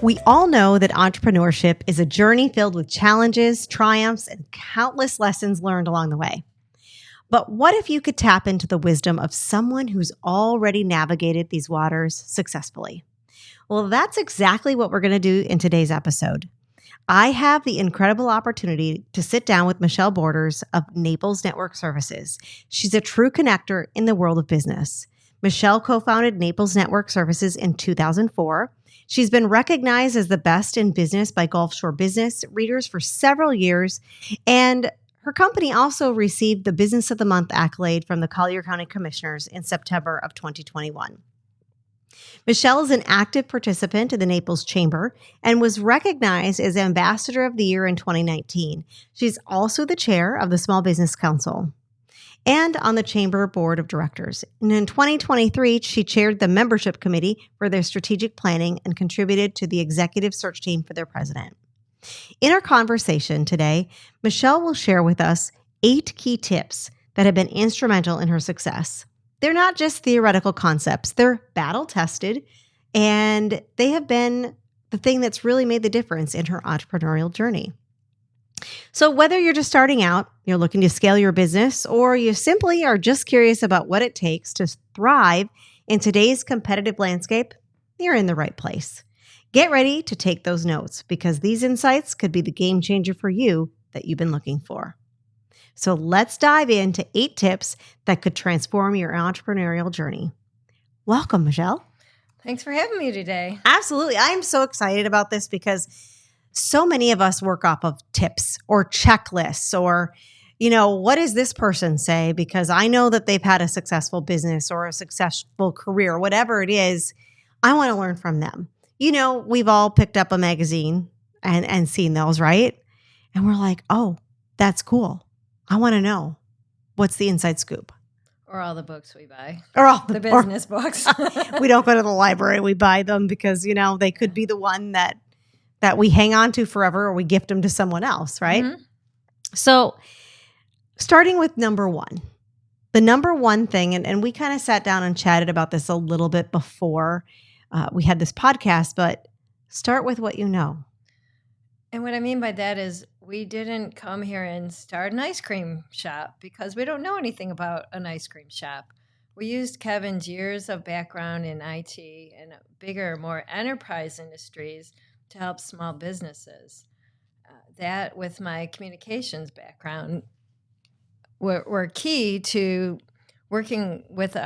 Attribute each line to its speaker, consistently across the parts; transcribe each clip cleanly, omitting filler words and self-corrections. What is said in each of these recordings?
Speaker 1: We all know that entrepreneurship is a journey filled with challenges, triumphs, and countless lessons learned along the way. But what if you could tap into the wisdom of someone who's already navigated these waters successfully? Well, that's exactly what we're going to do in today's episode. I have the incredible opportunity to sit down with Michelle Borders of Naples Network Services. She's a true connector in the world of business. Michelle co-founded Naples Network Services in 2004. She's been recognized as the best in business by Gulf Shore Business readers for several years, and her company also received the Business of the Month accolade from the Collier County Commissioners in September of 2021. Michelle is an active participant in the Naples Chamber and was recognized as Ambassador of the Year in 2019. She's also the chair of the Small Business Council and on the Chamber Board of Directors. And in 2023, she chaired the membership committee for their strategic planning and contributed to the executive search team for their president. In our conversation today, Michelle will share with us 8 key tips that have been instrumental in her success. They're not just theoretical concepts, they're battle-tested, and they have been the thing that's really made the difference in her entrepreneurial journey. So whether you're just starting out, you're looking to scale your business, or you simply are just curious about what it takes to thrive in today's competitive landscape, you're in the right place. Get ready to take those notes because these insights could be the game changer for you that you've been looking for. So let's dive into 8 tips that could transform your entrepreneurial journey. Welcome, Michelle.
Speaker 2: Thanks for having me today.
Speaker 1: Absolutely. I'm so excited about this because so many of us work off of tips or checklists or, what does this person say? Because I know that they've had a successful business or a successful career, whatever it is, I want to learn from them. We've all picked up a magazine and seen those, right? And we're like, oh, that's cool. I want to know what's the inside scoop.
Speaker 2: Or all the books we buy.
Speaker 1: Or all
Speaker 2: the business books.
Speaker 1: We don't go to the library. We buy them because, they could be the one that we hang on to forever or we gift them to someone else, right? Mm-hmm. So starting with number 1, the number 1 thing, and we kind of sat down and chatted about this a little bit before we had this podcast, but start with what you know.
Speaker 2: And what I mean by that is we didn't come here and start an ice cream shop because we don't know anything about an ice cream shop. We used Kevin's years of background in IT and bigger, more enterprise industries to help small businesses. That with my communications background were key to working with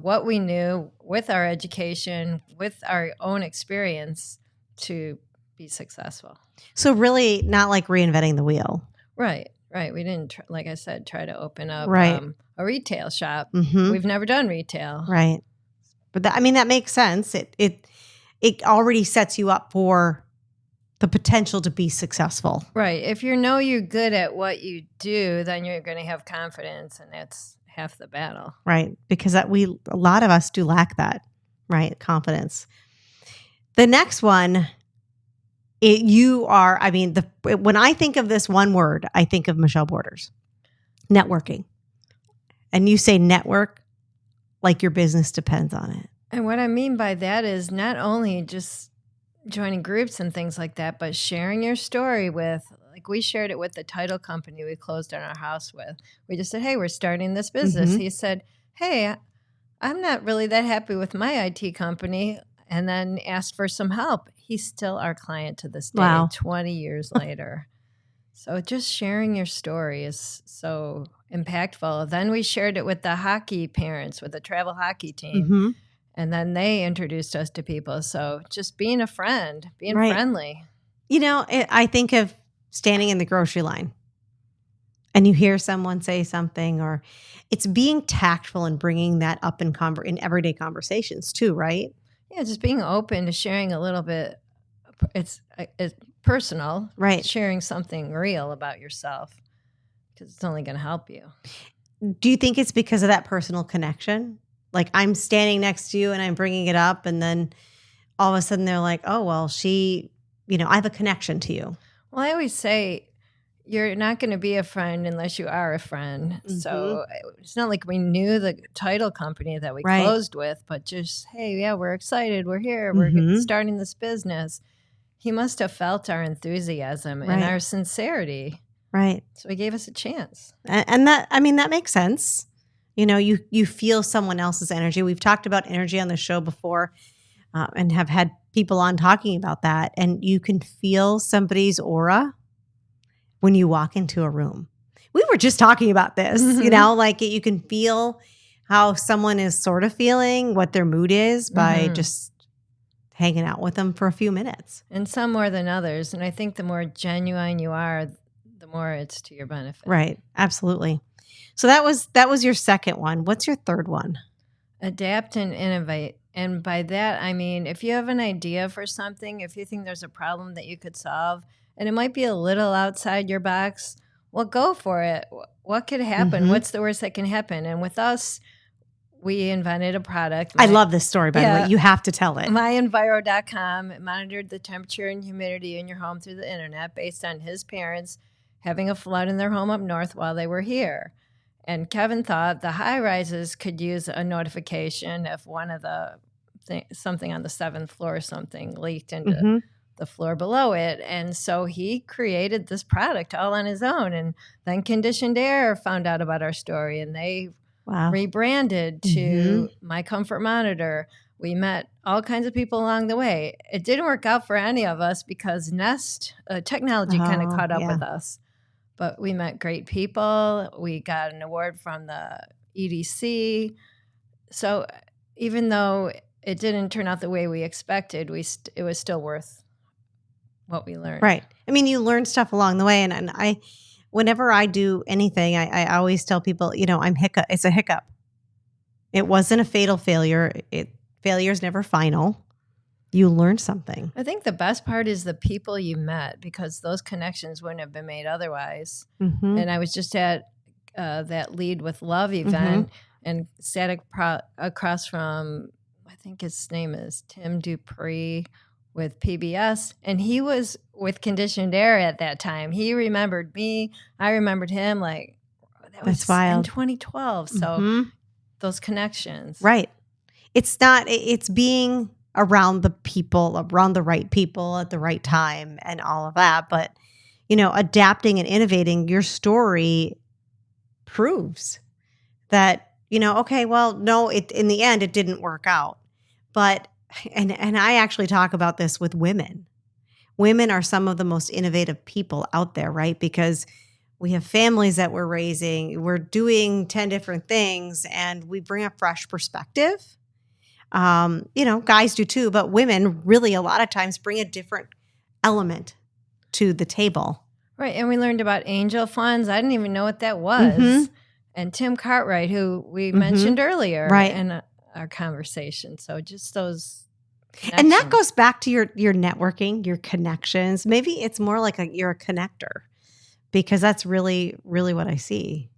Speaker 2: what we knew, with our education, with our own experience to be successful.
Speaker 1: So really not like reinventing the wheel.
Speaker 2: Right. We didn't, like I said, try to open up a retail shop.
Speaker 1: Mm-hmm.
Speaker 2: We've never done retail.
Speaker 1: Right. But that makes sense. It already sets you up for the potential to be successful.
Speaker 2: Right. If you're good at what you do, then you're going to have confidence, and that's half the battle.
Speaker 1: Right. Because a lot of us do lack that, right? Confidence. The next one, when I think of this one word, I think of Michelle Borders, networking. And you say network like your business depends on it.
Speaker 2: And what I mean by that is not only just joining groups and things like that, but sharing your story with, like we shared it with the title company we closed on our house with. We just said, hey, we're starting this business. Mm-hmm. He said, hey, I'm not really that happy with my IT company, and then asked for some help. He's still our client to this day, wow. 20 years later. So just sharing your story is so impactful. Then we shared it with the hockey parents, with the travel hockey team. Mm-hmm. And then they introduced us to people. So just being a friend, being friendly.
Speaker 1: I think of standing in the grocery line and you hear someone say something, or it's being tactful and bringing that up in everyday conversations too, right?
Speaker 2: Yeah, just being open to sharing a little bit. It's personal,
Speaker 1: right?
Speaker 2: Sharing something real about yourself because it's only going to help you.
Speaker 1: Do you think it's because of that personal connection? Like I'm standing next to you and I'm bringing it up, and then all of a sudden they're like, oh, well, I have a connection to you.
Speaker 2: Well, I always say you're not going to be a friend unless you are a friend. Mm-hmm. So it's not like we knew the title company that we closed with, but just, hey, yeah, we're excited. We're here. We're starting this business. he must have felt our enthusiasm and our sincerity.
Speaker 1: Right.
Speaker 2: So he gave us a chance.
Speaker 1: And that, I mean, that makes sense. You know, you feel someone else's energy. We've talked about energy on the show before and have had people on talking about that. And you can feel somebody's aura when you walk into a room. We were just talking about this, you know, like you can feel how someone is sort of feeling, what their mood is by just hanging out with them for a few minutes.
Speaker 2: And some more than others. And I think the more genuine you are, the more it's to your benefit.
Speaker 1: Right. Absolutely. So that was your second one. What's your third one?
Speaker 2: Adapt and innovate. And by that, I mean, if you have an idea for something, if you think there's a problem that you could solve, and it might be a little outside your box, well, go for it. What could happen? What's the worst that can happen? And with us, we invented a product.
Speaker 1: I love this story, by the way. You have to tell it.
Speaker 2: MyEnvirocom. It monitored the temperature and humidity in your home through the internet based on his parents having a flood in their home up north while they were here. And Kevin thought the high rises could use a notification if one of the something on the 7th floor or something leaked into the floor below it. And so he created this product all on his own. And then Conditioned Air found out about our story and they rebranded to My Comfort Monitor. We met all kinds of people along the way. It didn't work out for any of us because Nest technology kind of caught up with us. But we met great people. We got an award from the EDC. So even though it didn't turn out the way we expected, it was still worth what we learned.
Speaker 1: Right. I mean, you learn stuff along the way. And I, whenever I do anything, I always tell people, you know, it's a hiccup. It wasn't a fatal failure. Failure is never final. You learn something.
Speaker 2: I think the best part is the people you met because those connections wouldn't have been made otherwise. And I was just at that Lead with Love event and sat across from, I think his name is Tim Dupree with PBS. And he was with Conditioned Air at that time. He remembered me. I remembered him. Like,
Speaker 1: That's wild.
Speaker 2: In 2012. So those connections.
Speaker 1: Right. It's being around the people, around the right people at the right time and all of that. But, you know, adapting and innovating, your story proves that, you know, okay, well, no, in the end, it didn't work out. But, and I actually talk about this with women. Women are some of the most innovative people out there, right? Because we have families that we're raising, we're doing 10 different things, and we bring a fresh perspective. You know, guys do too, but women really a lot of times bring a different element to the table.
Speaker 2: Right. And we learned about angel funds. I didn't even know what that was. And Tim Cartwright, who we mentioned earlier in our conversation. So just those connections.
Speaker 1: And that goes back to your networking, your connections. Maybe it's more like you're a connector because that's really, really what I see.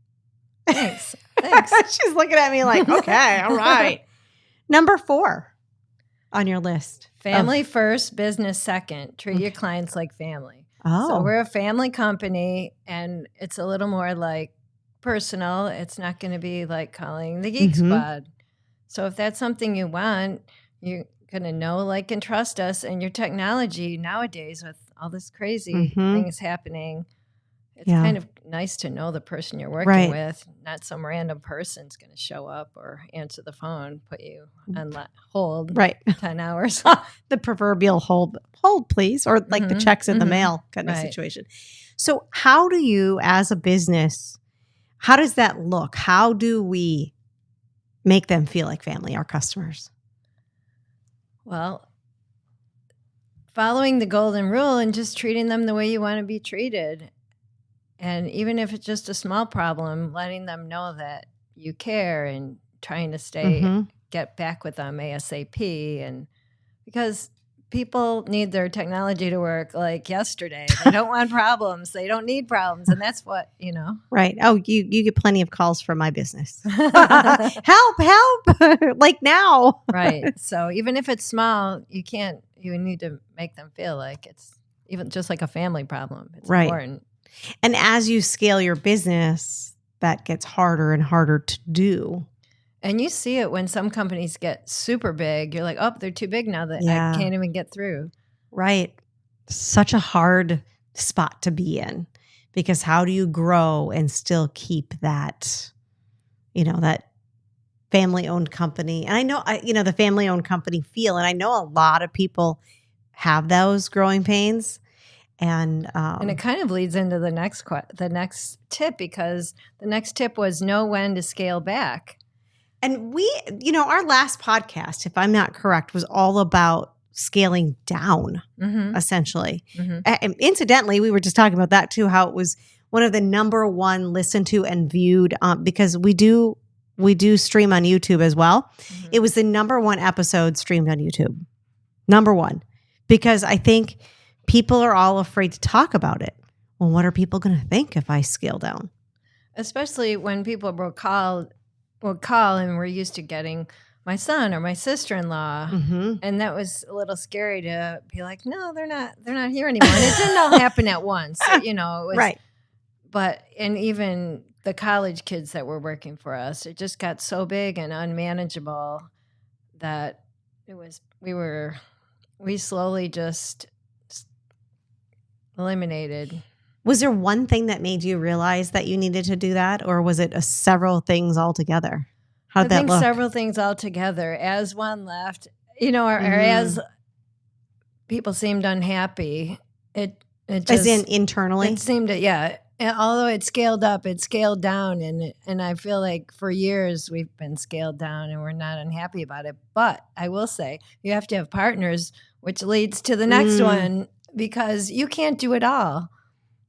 Speaker 2: Thanks.
Speaker 1: She's looking at me like, okay, all right. Number 4 on your list.
Speaker 2: Family first, business second. Treat your clients like family.
Speaker 1: Oh.
Speaker 2: So we're a family company, and it's a little more like personal. It's not going to be like calling the Geek Squad. So if that's something you want, you're going to know, like, and trust us. And your technology nowadays with all this crazy things happening, it's kind of nice to know the person you're working with, not some random person's going to show up or answer the phone, put you on hold 10 hours.
Speaker 1: The proverbial hold please, or like the checks in the mail kind of situation. So how do you, as a business, how does that look? How do we make them feel like family, our customers?
Speaker 2: Well, following the golden rule and just treating them the way you want to be treated. And even if it's just a small problem, letting them know that you care and trying to get back with them ASAP. And because people need their technology to work like yesterday. They don't want problems. They don't need problems. And that's what, you know.
Speaker 1: Right. Oh, you get plenty of calls from my business. help, like now.
Speaker 2: Right. So even if it's small, you need to make them feel like it's even just like a family problem. It's important.
Speaker 1: And as you scale your business, that gets harder and harder to do.
Speaker 2: And you see it when some companies get super big. You're like, oh, they're too big now that I can't even get through.
Speaker 1: Right. Such a hard spot to be in, because how do you grow and still keep that, that family-owned company? And I know, the family-owned company feel, and I know a lot of people have those growing pains. And
Speaker 2: it kind of leads into the next tip, because the next tip was know when to scale back.
Speaker 1: And our last podcast, if I'm not correct, was all about scaling down, essentially. And incidentally, we were just talking about that too, how it was one of the number one listened to and viewed, because we do stream on YouTube as well. It was the number one episode streamed on YouTube. Number one, because I think people are all afraid to talk about it. Well, what are people going to think if I scale down?
Speaker 2: Especially when people will call and we're used to getting my son or my sister-in-law. And that was a little scary to be like, no, they're not here anymore. And it didn't all happen at once. It was,
Speaker 1: right.
Speaker 2: But, and even the college kids that were working for us, it just got so big and unmanageable that we slowly just eliminated.
Speaker 1: Was there one thing that made you realize that you needed to do that, or was it several things altogether? How did that look?
Speaker 2: I think several things altogether. As one left, or as people seemed unhappy, it just,
Speaker 1: as in internally,
Speaker 2: it seemed to, yeah. Although it scaled up, it scaled down, and I feel like for years we've been scaled down, and we're not unhappy about it. But I will say you have to have partners, which leads to the next one, because you can't do it all.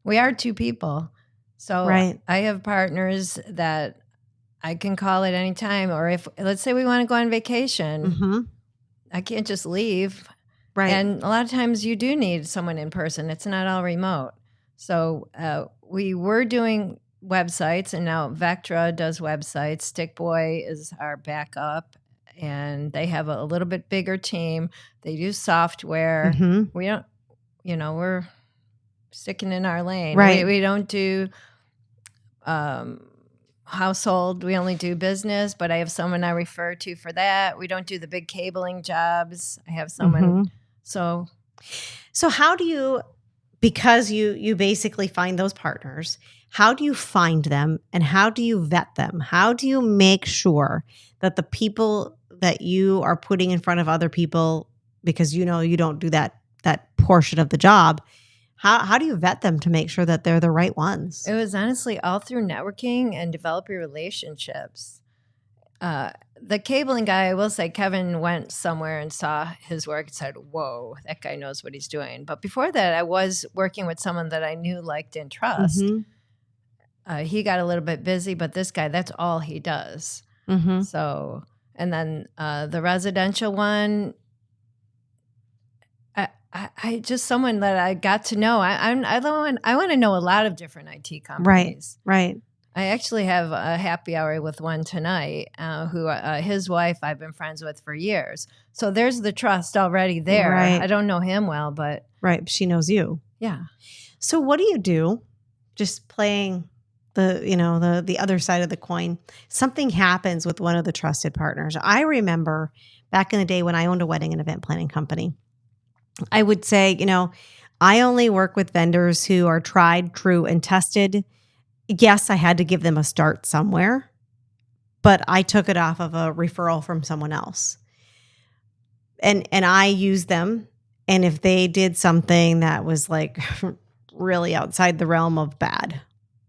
Speaker 2: We are two people. So
Speaker 1: right.
Speaker 2: I have partners that I can call at any time. Or if, let's say we want to go on vacation, I can't just leave.
Speaker 1: Right.
Speaker 2: And a lot of times you do need someone in person. It's not all remote. So we were doing websites, and now Vectra does websites. Stickboy is our backup, and they have a little bit bigger team. They do software. We don't, we're sticking in our lane.
Speaker 1: Right.
Speaker 2: We don't do household. We only do business, but I have someone I refer to for that. We don't do the big cabling jobs. I have someone. So
Speaker 1: how do you, because you basically find those partners, how do you find them and how do you vet them? How do you make sure that the people that you are putting in front of other people, because you don't do that portion of the job, how do you vet them to make sure that they're the right ones?
Speaker 2: It was honestly all through networking and developing relationships. The cabling guy, I will say, Kevin went somewhere and saw his work and said, whoa, that guy knows what he's doing. But before that, I was working with someone that I knew, liked, and trust. He got a little bit busy, but this guy, that's all he does. So, and then the residential one, I just someone that I got to know. I want to know a lot of different IT companies.
Speaker 1: Right.
Speaker 2: I actually have a happy hour with one tonight, who his wife I've been friends with for years. So there's the trust already there.
Speaker 1: Right.
Speaker 2: I don't know him well, but
Speaker 1: right, she knows you.
Speaker 2: Yeah.
Speaker 1: So what do you do? Just playing the other side of the coin. Something happens with one of the trusted partners. I remember back in the day when I owned a wedding and event planning company, I would say, I only work with vendors who are tried, true, and tested. Yes, I had to give them a start somewhere, but I took it off of a referral from someone else. And I used them. And if they did something that was like really outside the realm of bad,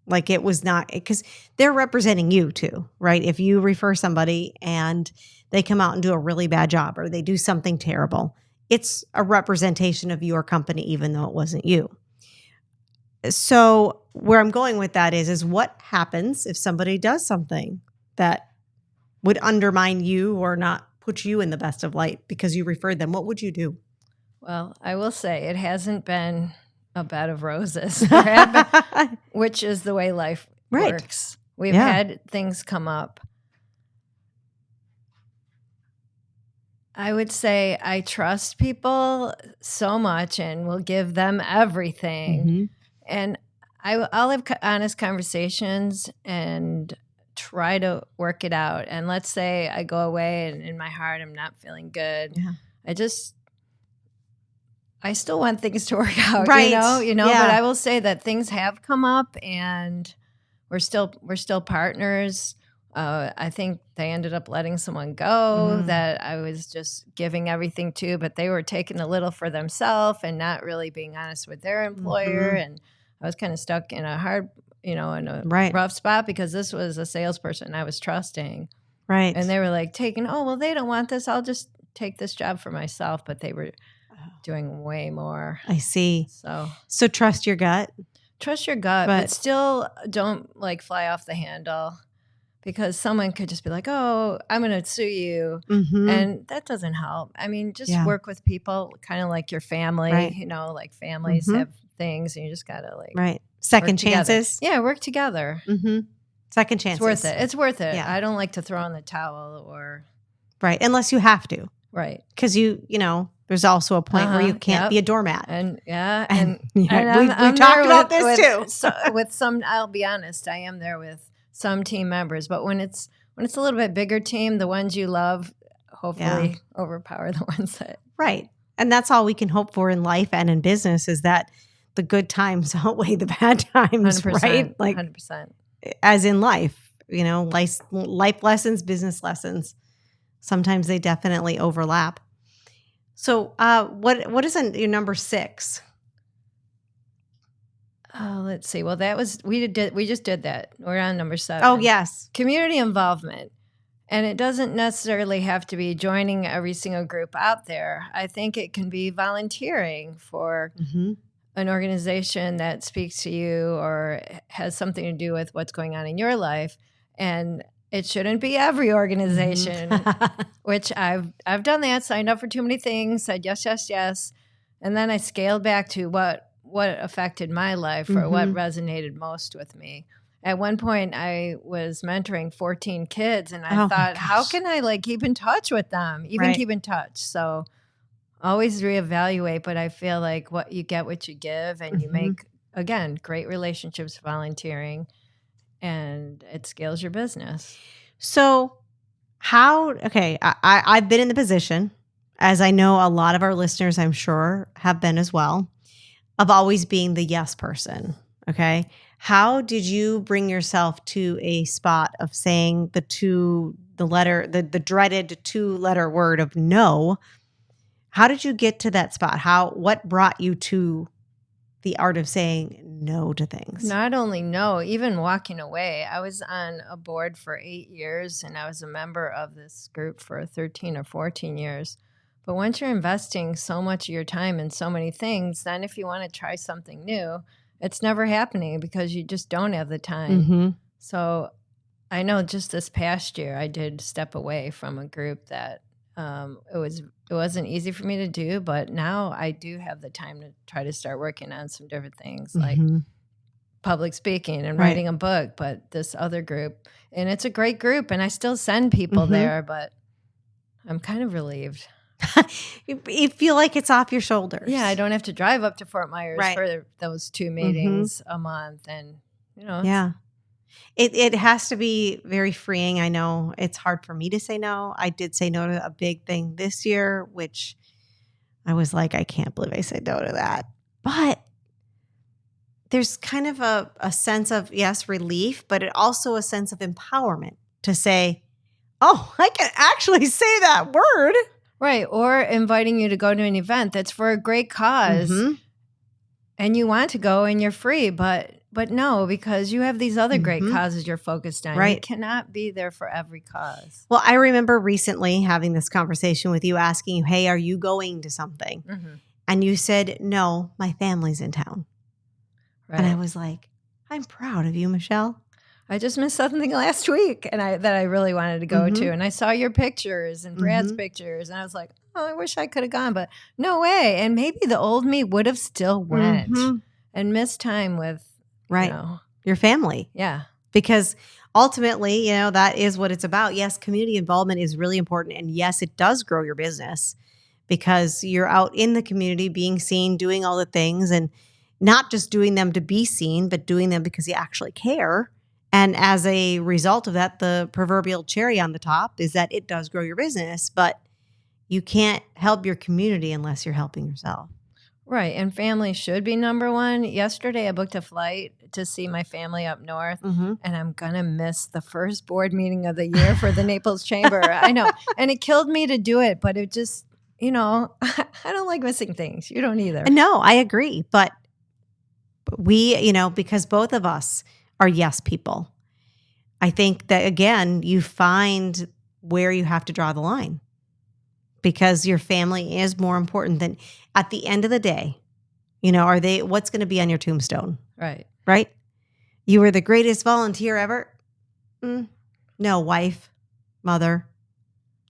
Speaker 1: like it was not, because they're representing you too, right? If you refer somebody and they come out and do a really bad job or they do something terrible, it's a representation of your company, even though it wasn't you. So where I'm going with that is what happens if somebody does something that would undermine you or not put you in the best of light because you referred them? What would you do?
Speaker 2: Well, I will say it hasn't been a bed of roses, which is the way life works. We've had things come up. I would say I trust people so much and will give them everything. And I'll have honest conversations and try to work it out. And let's say I go away and in my heart I'm not feeling good. I just I still want things to work out,
Speaker 1: Right.
Speaker 2: Yeah.
Speaker 1: Yeah.
Speaker 2: But I will say that things have come up, and we're still partners. I think they ended up letting someone go that I was just giving everything to, but they were taking a little for themselves and not really being honest with their employer. And I was kind of stuck in a hard, in a
Speaker 1: Right.
Speaker 2: rough spot, because this was a salesperson I was trusting.
Speaker 1: Right.
Speaker 2: And they were like well, they don't want this. I'll just take this job for myself. But they were doing way more.
Speaker 1: I see.
Speaker 2: So
Speaker 1: trust your gut.
Speaker 2: Trust your gut, but still don't fly off the handle, because someone could just be like, oh, I'm going to sue you. And that doesn't help. I mean, just work with people kind of like your family,
Speaker 1: Right.
Speaker 2: Families have things, and you just got to
Speaker 1: right. Second chances.
Speaker 2: Together. Yeah, work together.
Speaker 1: Second chances.
Speaker 2: It's worth it.
Speaker 1: Yeah.
Speaker 2: I don't like to throw in the towel
Speaker 1: Right. Unless you have to.
Speaker 2: Right.
Speaker 1: Because there's also a point where you can't be a doormat.
Speaker 2: And
Speaker 1: we talked about this too.
Speaker 2: With some, I'll be honest, I am there with some team members, but when it's a little bit bigger team, the ones you love hopefully overpower the ones that.
Speaker 1: Right. And that's all we can hope for in life and in business, is that the good times outweigh the bad times,
Speaker 2: 100%,
Speaker 1: right?
Speaker 2: 100%.
Speaker 1: As in life, life lessons, business lessons. Sometimes they definitely overlap. So what is your number 6?
Speaker 2: Oh, let's see. Well, we just did that. We're on number 7.
Speaker 1: Oh, yes.
Speaker 2: Community involvement. And it doesn't necessarily have to be joining every single group out there. I think it can be volunteering for an organization that speaks to you or has something to do with what's going on in your life. And it shouldn't be every organization, which I've done that, signed up for too many things, said yes, yes, yes. And then I scaled back to what affected my life or what resonated most with me. At one point, I was mentoring 14 kids, and I thought, how can I keep in touch with them, keep in touch? So always reevaluate, but I feel like what you get, what you give, and you make, again, great relationships volunteering, and it scales your business.
Speaker 1: So I've been in the position, as I know a lot of our listeners, I'm sure, have been as well, of always being the yes person. Okay. How did you bring yourself to a spot of saying the dreaded 2-letter word of no? How did you get to that spot? What brought you to the art of saying no to things?
Speaker 2: Not only no, even walking away. I was on a board for 8 years, and I was a member of this group for 13 or 14 years. But once you're investing so much of your time in so many things, then if you want to try something new, it's never happening because you just don't have the time. So I know just this past year, I did step away from a group that it wasn't easy for me to do, but now I do have the time to try to start working on some different things like public speaking and writing a book. But this other group, and it's a great group, and I still send people there, but I'm kind of relieved.
Speaker 1: You feel like it's off your shoulders.
Speaker 2: Yeah, I don't have to drive up to Fort Myers for those 2 meetings a month, and
Speaker 1: yeah. It has to be very freeing. I know it's hard for me to say no. I did say no to a big thing this year, which I was like, I can't believe I said no to that. But there's kind of a sense of, yes, relief, but it also a sense of empowerment to say, oh, I can actually say that word.
Speaker 2: Right. Or inviting you to go to an event that's for a great cause and you want to go and you're free, but no, because you have these other great causes you're focused on.
Speaker 1: Right.
Speaker 2: You cannot be there for every cause.
Speaker 1: Well, I remember recently having this conversation with you, asking you, hey, are you going to something? And you said, no, my family's in town. Right. And I was like, I'm proud of you, Michelle.
Speaker 2: I just missed something last week that I really wanted to go to. And I saw your pictures and Brad's pictures. And I was like, oh, I wish I could have gone, but no way. And maybe the old me would have still went and missed time with
Speaker 1: your family.
Speaker 2: Yeah.
Speaker 1: Because ultimately, that is what it's about. Yes, community involvement is really important. And yes, it does grow your business because you're out in the community being seen, doing all the things, and not just doing them to be seen, but doing them because you actually care. And as a result of that, the proverbial cherry on the top is that it does grow your business, but you can't help your community unless you're helping yourself.
Speaker 2: Right. And family should be number one. Yesterday, I booked a flight to see my family up north,
Speaker 1: Mm-hmm.
Speaker 2: and I'm going to miss the first board meeting of the year for the Naples Chamber. I know. And it killed me to do it, but it just, I don't like missing things. You don't either.
Speaker 1: No, I agree. But we, because both of us are yes people, I think that, again, you find where you have to draw the line because your family is more important than at the end of the day, what's going to be on your tombstone?
Speaker 2: Right.
Speaker 1: Right? You were the greatest volunteer ever. No, wife, mother,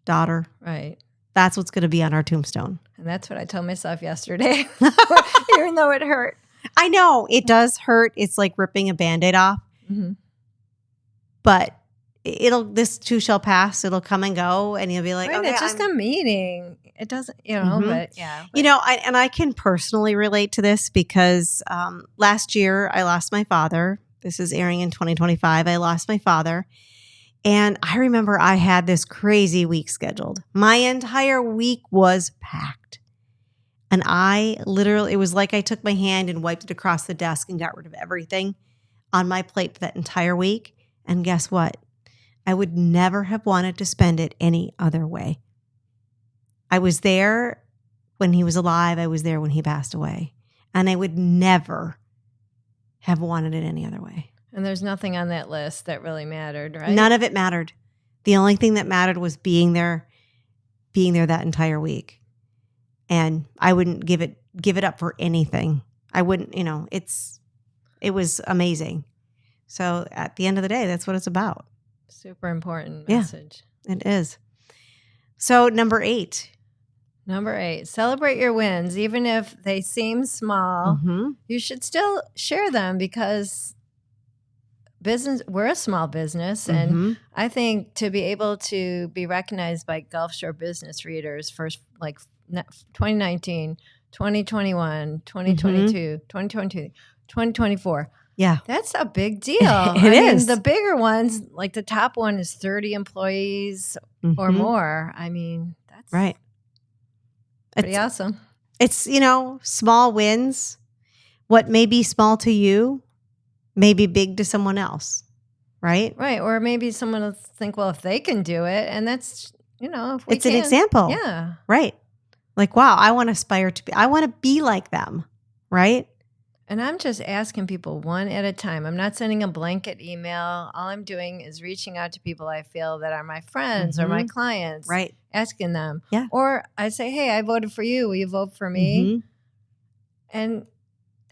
Speaker 1: daughter.
Speaker 2: Right.
Speaker 1: That's what's going to be on our tombstone.
Speaker 2: And that's what I told myself yesterday, even though it hurt.
Speaker 1: I know it does hurt. It's like ripping a Band-Aid off.
Speaker 2: Mm-hmm.
Speaker 1: But this too shall pass. It'll come and go, and you'll be like,
Speaker 2: right,
Speaker 1: okay,
Speaker 2: it's just a meeting. It doesn't,
Speaker 1: Mm-hmm.
Speaker 2: but yeah.
Speaker 1: I can personally relate to this because last year I lost my father. This is airing in 2025. I lost my father. And I remember I had this crazy week scheduled. My entire week was packed. And it was like I took my hand and wiped it across the desk and got rid of everything on my plate for that entire week. And guess what? I would never have wanted to spend it any other way. I was there when he was alive. I was there when he passed away. And I would never have wanted it any other way.
Speaker 2: And there's nothing on that list that really mattered, right?
Speaker 1: None of it mattered. The only thing that mattered was being there that entire week. And I wouldn't give it up for anything. I wouldn't, it was amazing. So at the end of the day, that's what it's about.
Speaker 2: Super important message.
Speaker 1: Yeah, it is. So number 8.
Speaker 2: Number 8, celebrate your wins. Even if they seem small,
Speaker 1: Mm-hmm.
Speaker 2: you should still share them because we're a small business. And
Speaker 1: Mm-hmm.
Speaker 2: I think to be able to be recognized by Gulf Shore business readers for 2019, 2021, 2022, 2022, 2024.
Speaker 1: Yeah.
Speaker 2: That's a big deal.
Speaker 1: It is.
Speaker 2: The bigger ones, like the top one is 30 employees or more. I mean, that's
Speaker 1: right.
Speaker 2: Pretty awesome.
Speaker 1: It's, small wins. What may be small to you may be big to someone else, right?
Speaker 2: Right. Or maybe someone will think, well, if they can do it, and that's, if we
Speaker 1: it's an example.
Speaker 2: Yeah.
Speaker 1: Right. Like, wow, I want to be like them, right?
Speaker 2: And I'm just asking people one at a time. I'm not sending a blanket email. All I'm doing is reaching out to people I feel that are my friends or my clients.
Speaker 1: Right.
Speaker 2: Asking them.
Speaker 1: Yeah.
Speaker 2: Or I say, hey, I voted for you. Will you vote for me? Mm-hmm.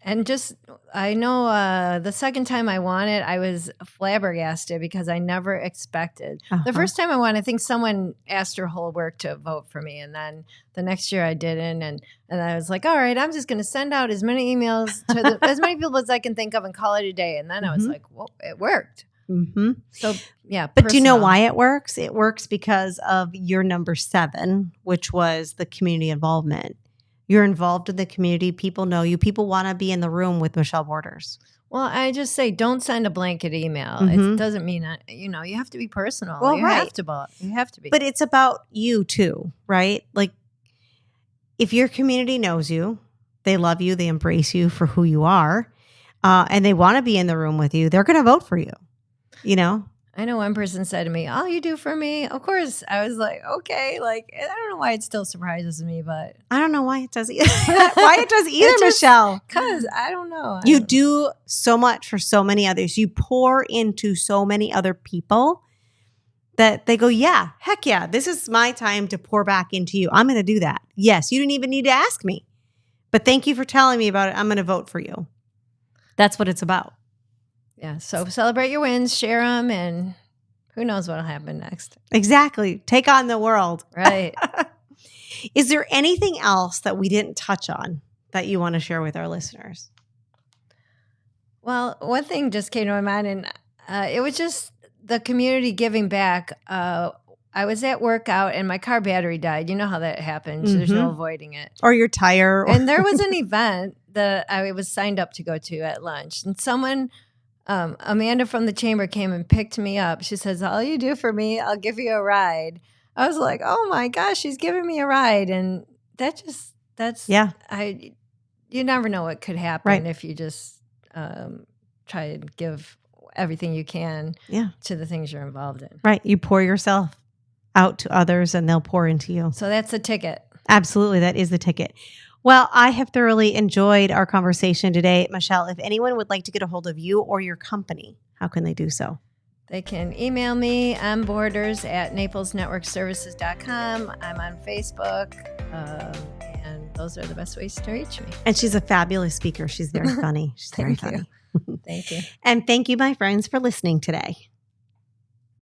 Speaker 2: And just, I know the second time I won it, I was flabbergasted because I never expected. The first time I won, I think someone asked her whole work to vote for me. And then the next year I didn't. And I was like, all right, I'm just going to send out as many emails to as many people as I can think of and call it a day. And then I was like, whoa, it worked.
Speaker 1: Mm-hmm.
Speaker 2: So, yeah.
Speaker 1: But do you know why it works? It works because of your number 7, which was the community involvement. You're involved in the community. People know you. People want to be in the room with Michelle Borders.
Speaker 2: Well, I just say don't send a blanket email. It doesn't mean, you have to be personal.
Speaker 1: Well,
Speaker 2: you have to be.
Speaker 1: But it's about you too, right? Like if your community knows you, they love you, they embrace you for who you are, and they want to be in the room with you, they're going to vote for you,
Speaker 2: I know one person said to me, all you do for me, of course. I was like, okay. Like, I don't know why it still surprises me, but.
Speaker 1: I don't know why it does either. Michelle.
Speaker 2: Because I don't know.
Speaker 1: You do so much for so many others. You pour into so many other people that they go, yeah, heck yeah, this is my time to pour back into you. I'm going to do that. Yes, you didn't even need to ask me. But thank you for telling me about it. I'm going to vote for you. That's what it's about.
Speaker 2: Yeah, so celebrate your wins, share them, and who knows what'll happen next.
Speaker 1: Exactly. Take on the world.
Speaker 2: Right.
Speaker 1: Is there anything else that we didn't touch on that you want to share with our listeners?
Speaker 2: Well, one thing just came to my mind, and it was just the community giving back. I was at workout, and my car battery died. You know how that happens. There's no avoiding it.
Speaker 1: Or your tire.
Speaker 2: And there was an event that I was signed up to go to at lunch, and someone... Amanda from the chamber came and picked me up. She says, all you do for me, I'll give you a ride. I was like, oh my gosh, she's giving me a ride. And you never know what could happen
Speaker 1: Right.
Speaker 2: if you just try to give everything you can to the things you're involved in.
Speaker 1: Right. You pour yourself out to others and they'll pour into you.
Speaker 2: So that's the ticket.
Speaker 1: Absolutely. That is the ticket. Well, I have thoroughly enjoyed our conversation today. Michelle, if anyone would like to get a hold of you or your company, how can they do so?
Speaker 2: They can email me, onboarders@naplesnetworkservices.com. I'm on Facebook, and those are the best ways to reach me.
Speaker 1: And she's a fabulous speaker. She's very funny. She's very funny.
Speaker 2: Thank you.
Speaker 1: And thank you, my friends, for listening today.